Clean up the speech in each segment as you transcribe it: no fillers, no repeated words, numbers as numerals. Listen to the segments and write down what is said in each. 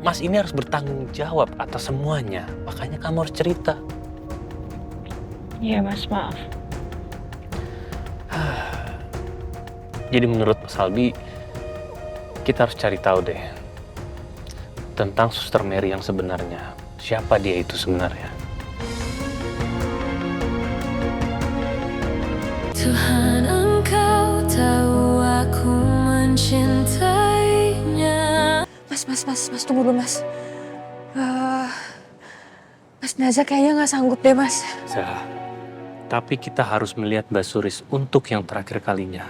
Mas ini harus bertanggung jawab atas semuanya. Makanya kamu harus cerita. Iya Mas, maaf. Jadi menurut Mas Albi, kita harus cari tahu deh tentang Suster Mary yang sebenarnya. Siapa dia itu sebenarnya? Tuhan, Engkau tahu aku mencintainya. Mas, tunggu dulu Mas. Mas Naza kayaknya nggak sanggup deh Mas. Zah, tapi kita harus melihat Mbak Suris untuk yang terakhir kalinya.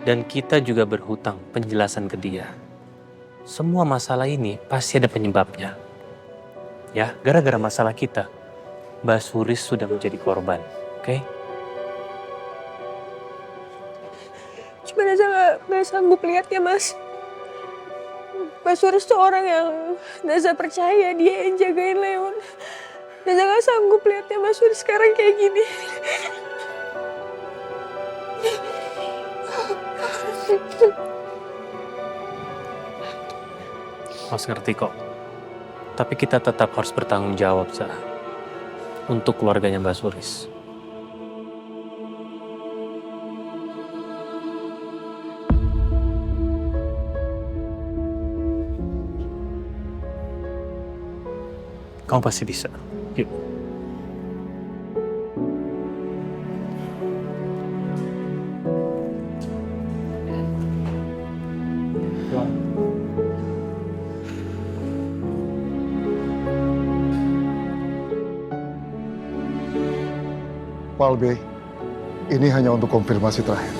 Dan kita juga berhutang penjelasan ke dia. Semua masalah ini pasti ada penyebabnya. Ya, gara-gara masalah kita, Mbak Suris sudah menjadi korban, oke? Cuma Naza nggak sanggup lihat ya Mas. Mas Suris tuh orang yang Naza percaya dia yang jagain Leon. Naza nggak sanggup lihatnya Mas Suris sekarang kayak gini. Mas ngerti kok. Tapi kita tetap harus bertanggung jawab, Zah. Untuk keluarganya Mbak Suris. Kamu pasti bisa. Yuk. Pak Albi, ini hanya untuk konfirmasi terakhir.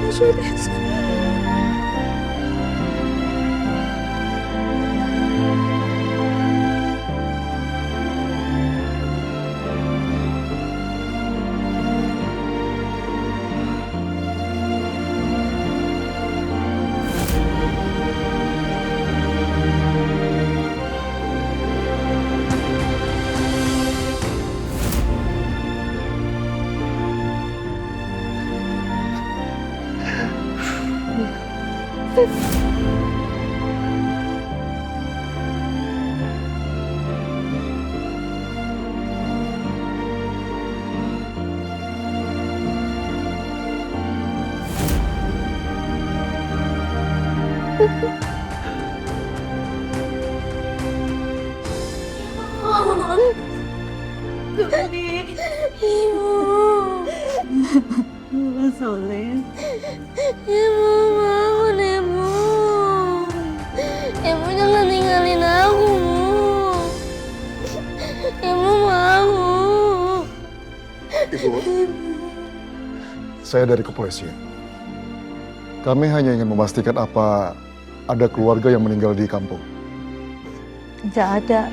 Mas Suris. Ibu Soleh. Ibu bangun, Ibu. Ibu jangan tinggalin aku. Ibu mau. Ibu, saya dari kepolisian. Kami hanya ingin memastikan apa ada keluarga yang meninggal di kampung. Nggak ada.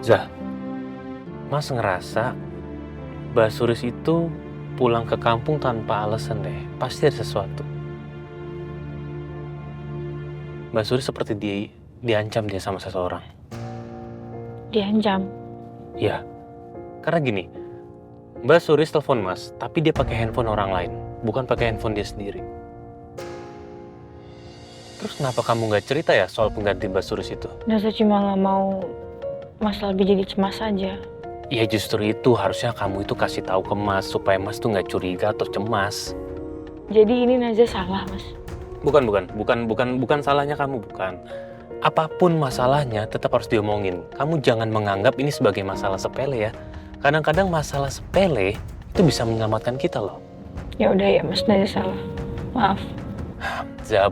Zah, Mas ngerasa Mbak Suris itu pulang ke kampung tanpa alasan deh. Pasti ada sesuatu. Mbak Suris seperti diancam dia sama seseorang. Diancam. Ya, karena gini, Mbak Suris telepon Mas, tapi dia pakai handphone orang lain, bukan pakai handphone dia sendiri. Terus kenapa kamu nggak cerita ya soal pengganti Mbak Suris itu? Naza cuma nggak mau Mas lebih jadi cemas aja. Ya justru itu harusnya kamu itu kasih tahu ke Mas supaya Mas tuh nggak curiga atau cemas. Jadi ini Naza salah Mas. Bukan salahnya kamu, bukan. Apapun masalahnya tetap harus diomongin. Kamu jangan menganggap ini sebagai masalah sepele ya. Kadang-kadang masalah sepele itu bisa menyelamatkan kita loh. Ya udah ya Mas, Naza salah. Maaf.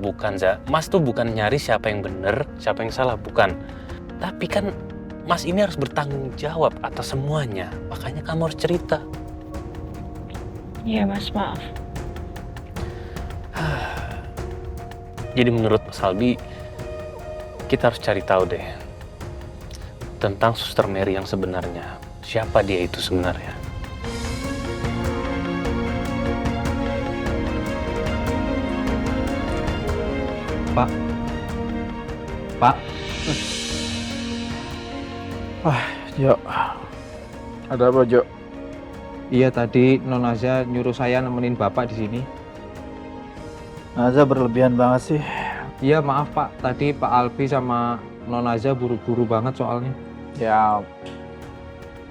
Bukan. Mas tuh bukan nyari siapa yang benar, siapa yang salah, bukan. Tapi kan Mas ini harus bertanggung jawab atas semuanya. Makanya kamu harus cerita. Iya Mas, maaf. Jadi menurut Mas Albi, Kita harus cari tahu deh tentang Suster Mary yang sebenarnya. Siapa dia itu sebenarnya? Pak. Pak. Jo. Ada apa, Jo? Iya tadi Non Aza nyuruh saya nemenin Bapak di sini. Naza berlebihan banget sih. Iya maaf Pak, tadi Pak Alfi sama Non Aza buru-buru banget soalnya. Ya,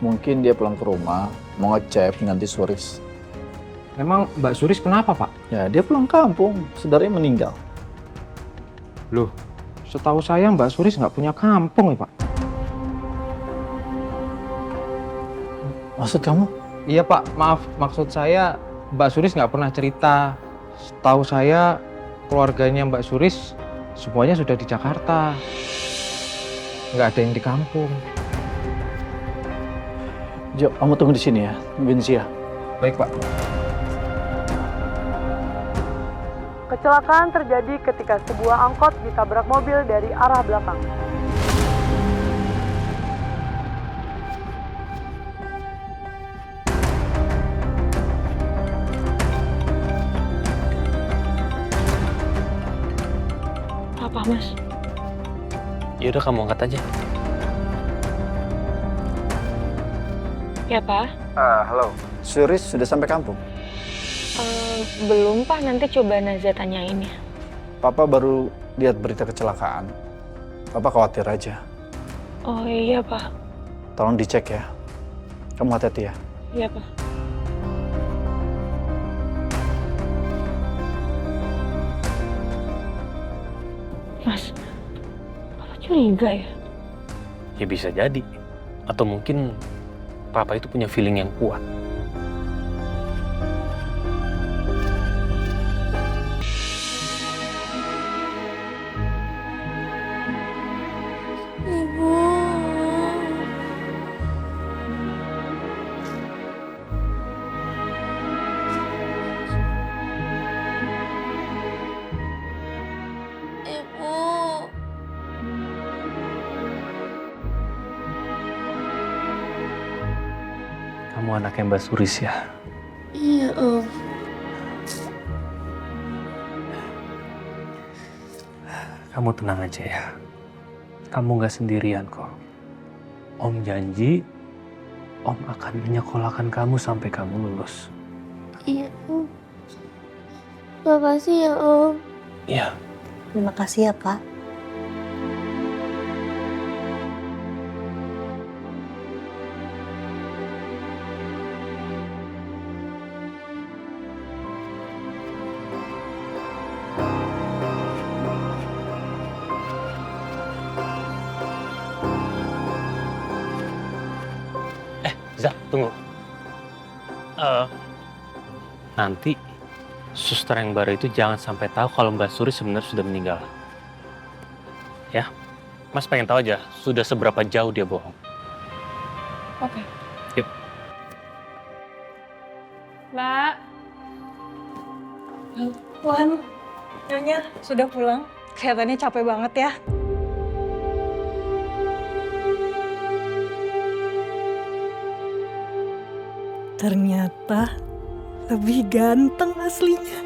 mungkin dia pulang ke rumah, mau ngecek ganti Suris. Emang Mbak Suris kenapa Pak? Ya, dia pulang kampung, saudaranya meninggal. Loh, setahu saya Mbak Suris nggak punya kampung ya Pak. Maksud kamu? Iya Pak, maaf, maksud saya Mbak Suris nggak pernah cerita. Setahu saya keluarganya Mbak Suris semuanya sudah di Jakarta. Nggak ada yang di kampung. Jo, kamu tunggu di sini ya, tungguin Zia. Baik Pak. Kecelakaan terjadi ketika sebuah angkot ditabrak mobil dari arah belakang. Apa, Mas? Yaudah kamu angkat aja. Ya, Pak? Halo. Suris sudah sampai kampung? Belum, Pak. Nanti coba Naza tanyain ya. Papa baru lihat berita kecelakaan. Papa khawatir aja. Oh iya, Pak. Tolong dicek ya. Kamu hati-hati ya. Iya, Pak. Mas, Papa curiga ya? Ya bisa jadi. Atau mungkin Papa itu punya feeling yang kuat. Ibu. Ibu. Kamu anaknya Mbak Suris ya? Iya, Om. Kamu tenang aja ya. Kamu nggak sendirian kok. Om janji, Om akan menyekolahkan kamu sampai kamu lulus. Iya, Om. Makasih ya, Om. Iya. Terima kasih ya, Pak. Zak, tunggu. Nanti suster yang baru itu jangan sampai tahu kalau Mbak Suri sebenarnya sudah meninggal. Ya, Mas pengen tahu aja sudah seberapa jauh dia bohong. Oke. Yuk. Mbak. Wan, Nyonya sudah pulang. Kelihatannya capek banget ya. Ternyata lebih ganteng aslinya.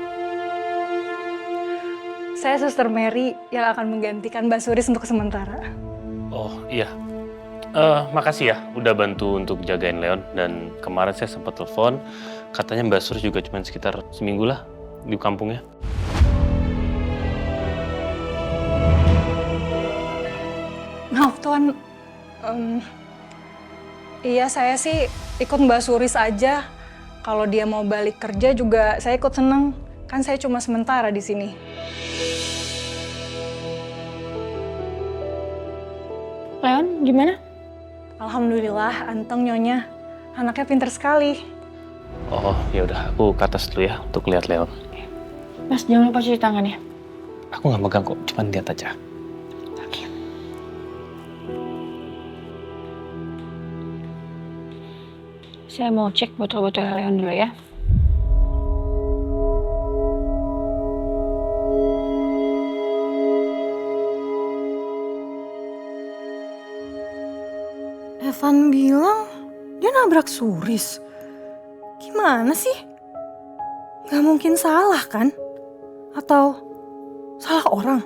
Saya Suster Mary yang akan menggantikan Mbak Suris untuk sementara. Oh iya. Makasih ya udah bantu untuk jagain Leon. Dan kemarin saya sempat telepon, katanya Mbak Suri juga cuma sekitar seminggu lah di kampungnya. Maaf Tuan, iya saya sih ikut Mbak Suris aja. Kalau dia mau balik kerja juga saya ikut seneng. Kan saya cuma sementara di sini. Leon, gimana? Alhamdulillah, anteng Nyonya. Anaknya pinter sekali. Oh ya udah, aku ke atas dulu ya untuk lihat Leon. Mas, jangan lupa cuci tangan ya. Aku nggak megang kok, cuma lihat aja. Oke. Saya mau cek botol-botol Leon dulu ya. Evan bilang dia nabrak Suris. Gimana sih? Gak mungkin salah kan? Atau salah orang?